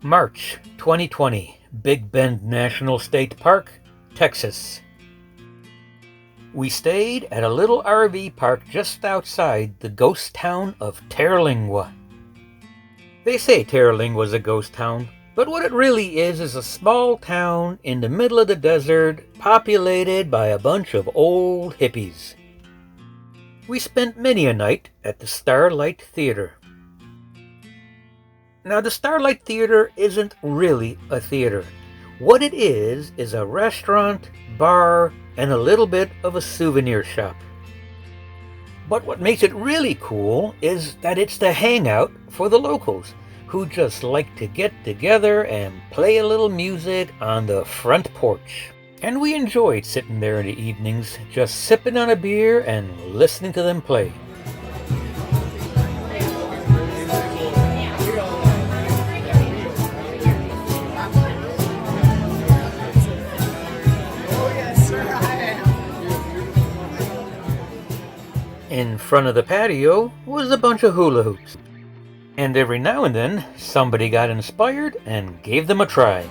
March 2020, Big Bend National State Park, Texas. We stayed at a little RV park just outside the ghost town of Terlingua. They say Terlingua is a ghost town, but what it really is a small town in the middle of the desert populated by a bunch of old hippies. We spent many a night at the Starlight Theater. Now, the Starlight Theater isn't really a theater. What it is a restaurant, bar, and a little bit of a souvenir shop. But what makes it really cool is that it's the hangout for the locals, who just like to get together and play a little music on the front porch. And we enjoyed sitting there in the evenings, just sipping on a beer and listening to them play. In front of the patio was a bunch of hula hoops. And every now and then, somebody got inspired and gave them a try.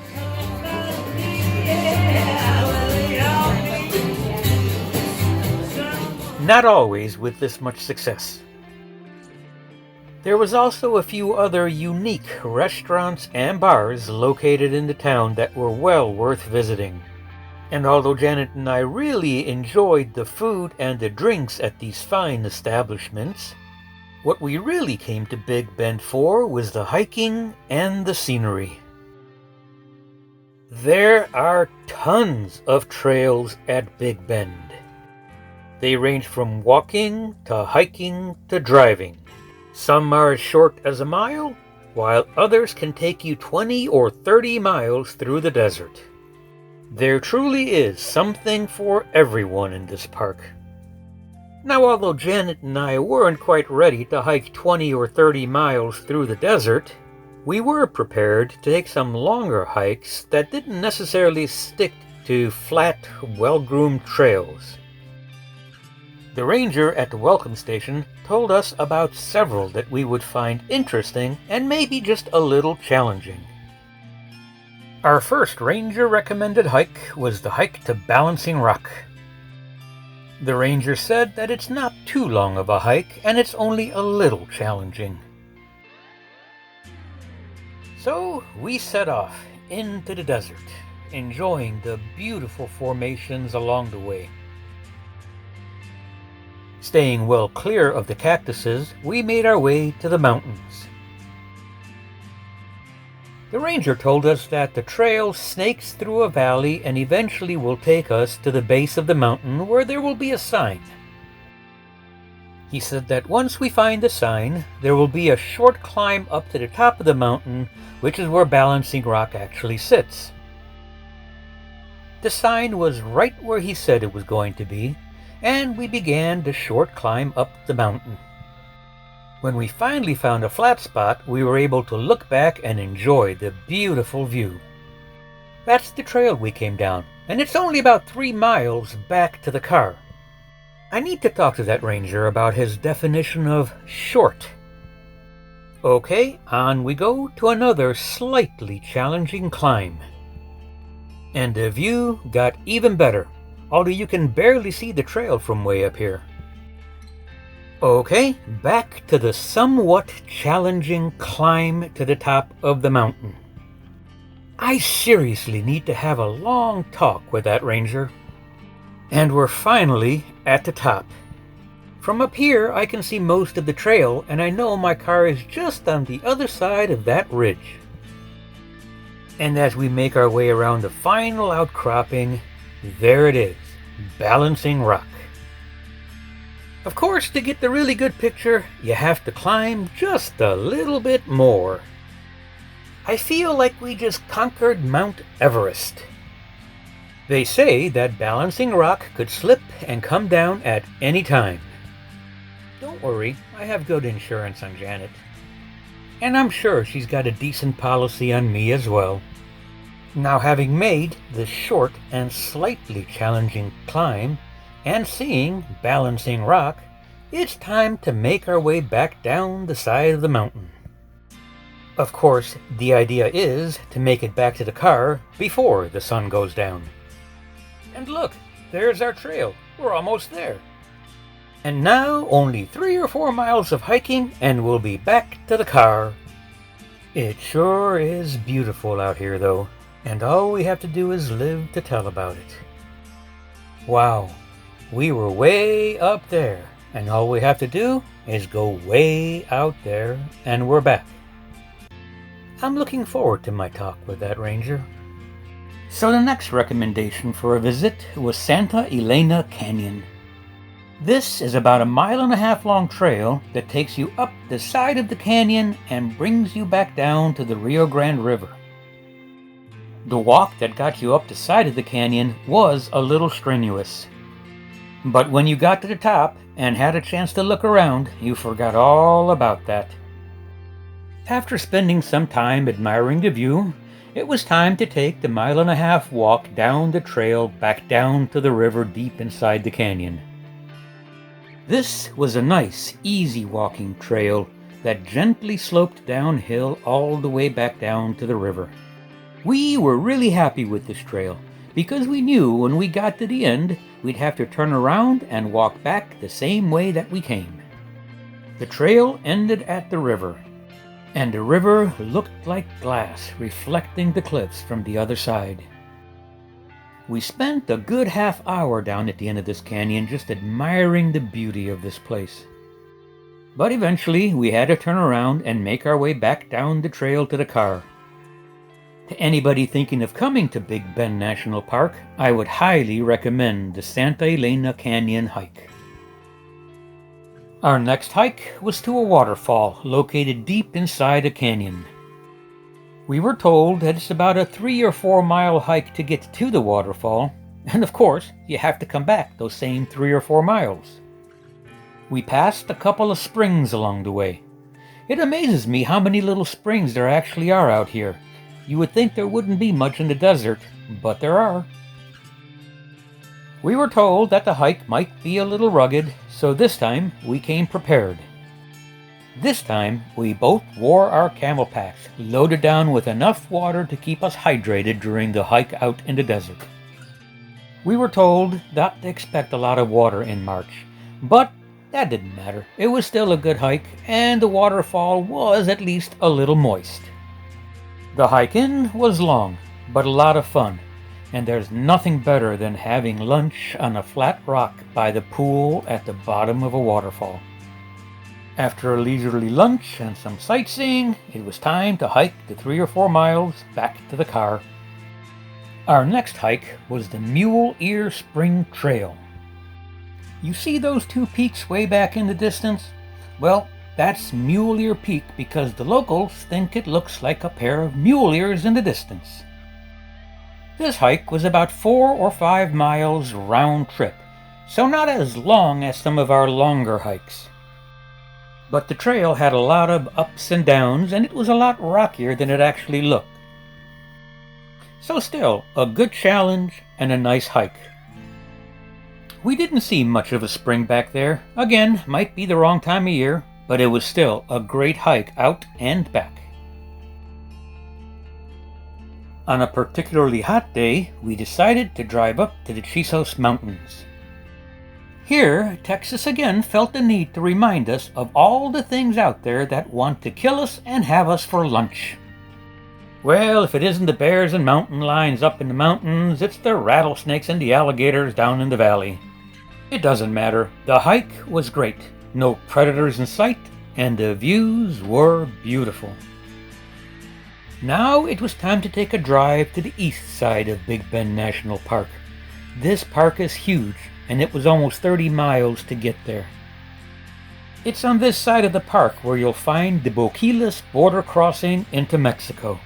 Not always with this much success. There was also a few other unique restaurants and bars located in the town that were well worth visiting. And although Janet and I really enjoyed the food and the drinks at these fine establishments, what we really came to Big Bend for was the hiking and the scenery. There are tons of trails at Big Bend. They range from walking to hiking to driving. Some are as short as a mile, while others can take you 20 or 30 miles through the desert. There truly is something for everyone in this park. Now, although Janet and I weren't quite ready to hike 20 or 30 miles through the desert, we were prepared to take some longer hikes that didn't necessarily stick to flat, well-groomed trails. The ranger at the welcome station told us about several that we would find interesting and maybe just a little challenging. Our first ranger-recommended hike was the hike to Balancing Rock. The ranger said that it's not too long of a hike and it's only a little challenging. So we set off into the desert, enjoying the beautiful formations along the way. Staying well clear of the cactuses, we made our way to the mountains. The ranger told us that the trail snakes through a valley and eventually will take us to the base of the mountain where there will be a sign. He said that once we find the sign, there will be a short climb up to the top of the mountain, which is where Balancing Rock actually sits. The sign was right where he said it was going to be, and we began the short climb up the mountain. When we finally found a flat spot, we were able to look back and enjoy the beautiful view. That's the trail we came down, and it's only about 3 miles back to the car. I need to talk to that ranger about his definition of short. Okay, on we go to another slightly challenging climb. And the view got even better, although you can barely see the trail from way up here. Okay, back to the somewhat challenging climb to the top of the mountain. I seriously need to have a long talk with that ranger. And we're finally at the top. From up here, I can see most of the trail, and I know my car is just on the other side of that ridge. And as we make our way around the final outcropping, there it is, Balancing Rock. Of course, to get the really good picture, you have to climb just a little bit more. I feel like we just conquered Mount Everest. They say that Balancing Rock could slip and come down at any time. Don't worry, I have good insurance on Janet. And I'm sure she's got a decent policy on me as well. Now, having made this short and slightly challenging climb, and seeing Balancing Rock, it's time to make our way back down the side of the mountain. Of course, the idea is to make it back to the car before the sun goes down. And look, there's our trail. We're almost there. And now only 3 or 4 miles of hiking and we'll be back to the car. It sure is beautiful out here though, and all we have to do is live to tell about it. Wow, we were way up there, and all we have to do is go way out there and we're back. I'm looking forward to my talk with that ranger. So the next recommendation for a visit was Santa Elena Canyon. This is about a 1.5 mile long trail that takes you up the side of the canyon and brings you back down to the Rio Grande River. The walk that got you up the side of the canyon was a little strenuous. But when you got to the top and had a chance to look around, you forgot all about that. After spending some time admiring the view, it was time to take the 1.5 mile walk down the trail back down to the river deep inside the canyon. This was a nice, easy walking trail that gently sloped downhill all the way back down to the river. We were really happy with this trail because we knew when we got to the end, we'd have to turn around and walk back the same way that we came. The trail ended at the river, and the river looked like glass reflecting the cliffs from the other side. We spent a good half hour down at the end of this canyon just admiring the beauty of this place. But eventually we had to turn around and make our way back down the trail to the car. To anybody thinking of coming to Big Bend National Park, I would highly recommend the Santa Elena Canyon hike. Our next hike was to a waterfall located deep inside a canyon. We were told that it's about a 3 or 4 mile hike to get to the waterfall, and of course, you have to come back those same 3 or 4 miles. We passed a couple of springs along the way. It amazes me how many little springs there actually are out here. You would think there wouldn't be much in the desert, but there are. We were told that the hike might be a little rugged, so this time we came prepared. This time, we both wore our camel packs, loaded down with enough water to keep us hydrated during the hike out in the desert. We were told not to expect a lot of water in March, but that didn't matter. It was still a good hike, and the waterfall was at least a little moist. The hike in was long, but a lot of fun, and there's nothing better than having lunch on a flat rock by the pool at the bottom of a waterfall. After a leisurely lunch and some sightseeing, it was time to hike the 3 or 4 miles back to the car. Our next hike was the Mule Ear Spring Trail. You see those 2 peaks way back in the distance? Well, that's Mule Ear Peak because the locals think it looks like a pair of mule ears in the distance. This hike was about 4 or 5 miles round trip, so not as long as some of our longer hikes. But the trail had a lot of ups and downs, and it was a lot rockier than it actually looked. So still, a good challenge and a nice hike. We didn't see much of a spring back there. Again, might be the wrong time of year, but it was still a great hike out and back. On a particularly hot day, we decided to drive up to the Chisos Mountains. Here, Texas again felt the need to remind us of all the things out there that want to kill us and have us for lunch. Well, if it isn't the bears and mountain lions up in the mountains, it's the rattlesnakes and the alligators down in the valley. It doesn't matter. The hike was great. No predators in sight, and the views were beautiful. Now it was time to take a drive to the east side of Big Bend National Park. This park is huge, and it was almost 30 miles to get there. It's on this side of the park where you'll find the Boquillas border crossing into Mexico.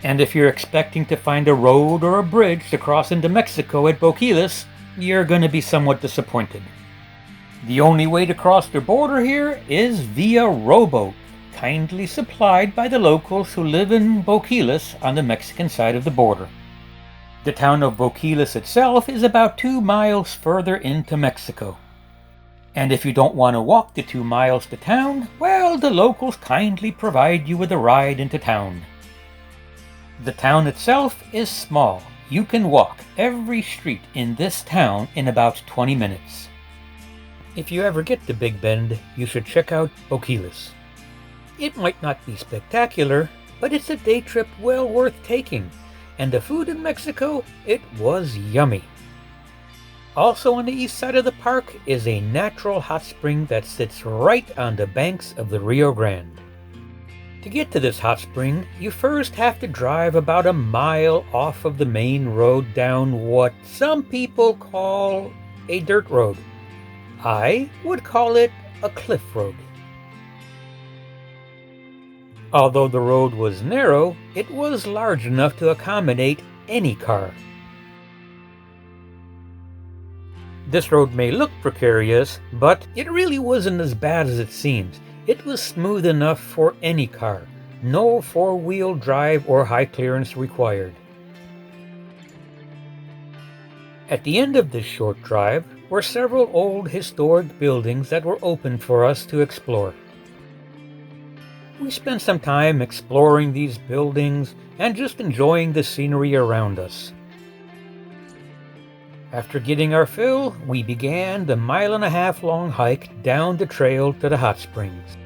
And if you're expecting to find a road or a bridge to cross into Mexico at Boquillas, you're going to be somewhat disappointed. The only way to cross the border here is via rowboat, kindly supplied by the locals who live in Boquillas on the Mexican side of the border. The town of Boquillas itself is about 2 miles further into Mexico. And if you don't want to walk the 2 miles to town, well, the locals kindly provide you with a ride into town. The town itself is small. You can walk every street in this town in about 20 minutes. If you ever get to Big Bend, you should check out Boquillas. It might not be spectacular, but it's a day trip well worth taking, and the food in Mexico, it was yummy. Also on the east side of the park is a natural hot spring that sits right on the banks of the Rio Grande. To get to this hot spring, you first have to drive about a mile off of the main road down what some people call a dirt road. I would call it a cliff road. Although the road was narrow, it was large enough to accommodate any car. This road may look precarious, but it really wasn't as bad as it seems. It was smooth enough for any car. No four-wheel drive or high clearance required. At the end of this short drive were several old historic buildings that were open for us to explore. We spent some time exploring these buildings and just enjoying the scenery around us. After getting our fill, we began the 1.5 mile long hike down the trail to the hot springs.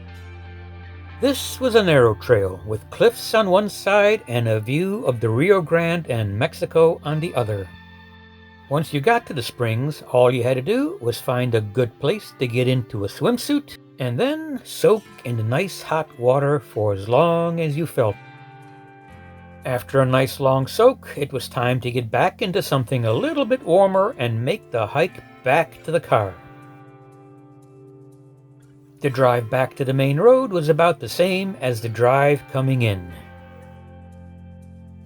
This was a narrow trail with cliffs on one side and a view of the Rio Grande and Mexico on the other. Once you got to the springs, all you had to do was find a good place to get into a swimsuit and then soak in the nice hot water for as long as you felt. After a nice long soak, it was time to get back into something a little bit warmer and make the hike back to the car. The drive back to the main road was about the same as the drive coming in.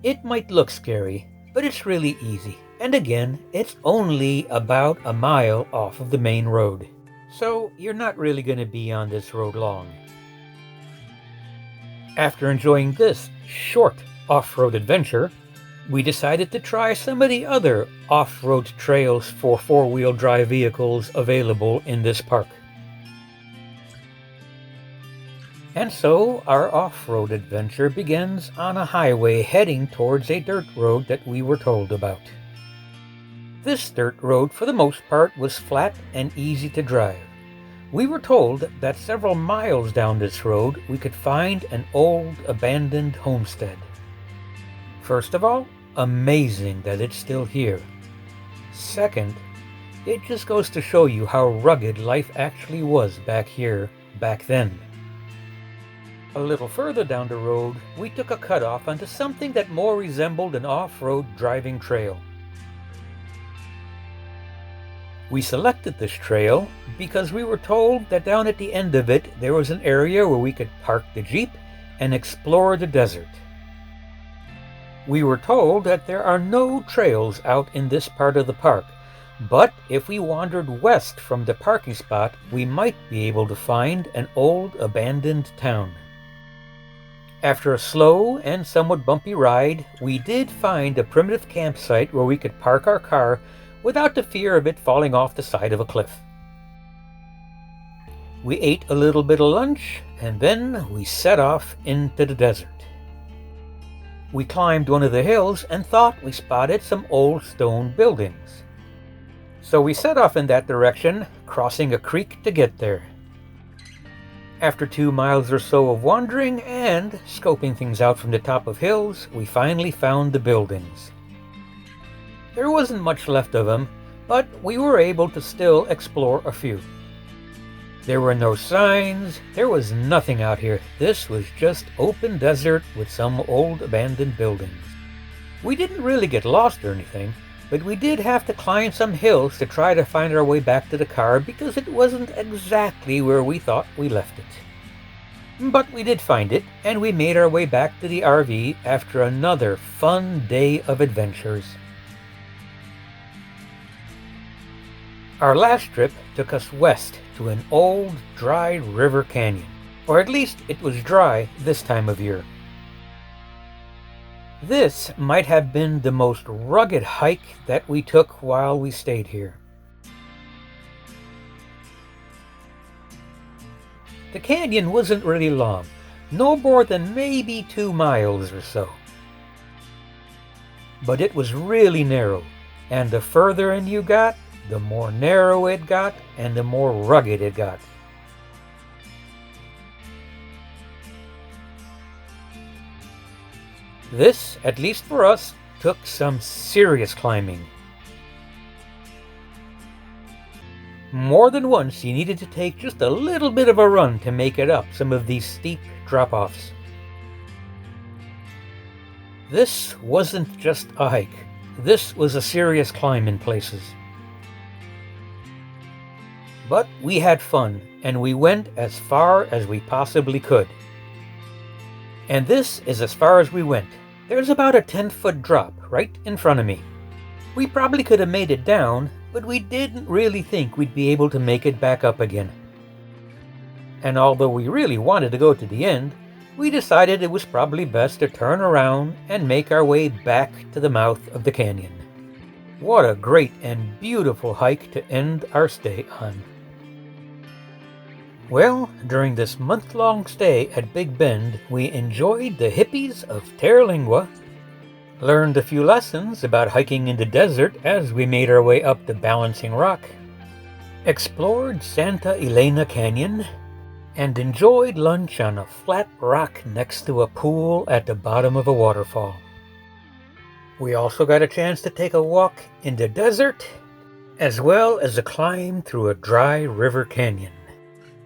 It might look scary, but it's really easy. And again, it's only about a mile off of the main road. So you're not really going to be on this road long. After enjoying this short off-road adventure, we decided to try some of the other off-road trails for four-wheel drive vehicles available in this park. And so our off-road adventure begins on a highway heading towards a dirt road that we were told about. This dirt road, for the most part, was flat and easy to drive. We were told that several miles down this road we could find an old abandoned homestead. First of all, amazing that it's still here. Second, it just goes to show you how rugged life actually was back here, back then. A little further down the road, we took a cutoff onto something that more resembled an off-road driving trail. We selected this trail because we were told that down at the end of it there was an area where we could park the Jeep and explore the desert. We were told that there are no trails out in this part of the park, but if we wandered west from the parking spot, we might be able to find an old abandoned town. After a slow and somewhat bumpy ride, we did find a primitive campsite where we could park our car without the fear of it falling off the side of a cliff. We ate a little bit of lunch, and then we set off into the desert. We climbed one of the hills and thought we spotted some old stone buildings. So we set off in that direction, crossing a creek to get there. After 2 miles or so of wandering and scoping things out from the top of hills, we finally found the buildings. There wasn't much left of them, but we were able to still explore a few. There were no signs, there was nothing out here. This was just open desert with some old abandoned buildings. We didn't really get lost or anything, but we did have to climb some hills to try to find our way back to the car because it wasn't exactly where we thought we left it. But we did find it, and we made our way back to the RV after another fun day of adventures. Our last trip took us west to an old, dry river canyon, or at least it was dry this time of year. This might have been the most rugged hike that we took while we stayed here. The canyon wasn't really long, no more than maybe 2 miles or so. But it was really narrow, and the further in you got, the more narrow it got and the more rugged it got. This, at least for us, took some serious climbing. More than once you needed to take just a little bit of a run to make it up some of these steep drop-offs. This wasn't just a hike. This was a serious climb in places. But we had fun, and we went as far as we possibly could. And this is as far as we went. There's about a 10-foot drop right in front of me. We probably could have made it down, but we didn't really think we'd be able to make it back up again. And although we really wanted to go to the end, we decided it was probably best to turn around and make our way back to the mouth of the canyon. What a great and beautiful hike to end our stay on. Well, during this month-long stay at Big Bend, we enjoyed the hippies of Terlingua, learned a few lessons about hiking in the desert as we made our way up the Balancing Rock, explored Santa Elena Canyon, and enjoyed lunch on a flat rock next to a pool at the bottom of a waterfall. We also got a chance to take a walk in the desert, as well as a climb through a dry river canyon.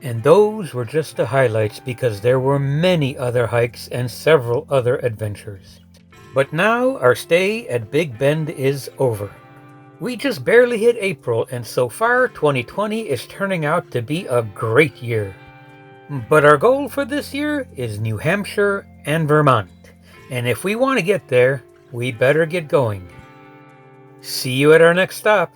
And those were just the highlights because there were many other hikes and several other adventures. But now our stay at Big Bend is over. We just barely hit April, and so far 2020 is turning out to be a great year. But our goal for this year is New Hampshire and Vermont. And if we want to get there, we better get going. See you at our next stop.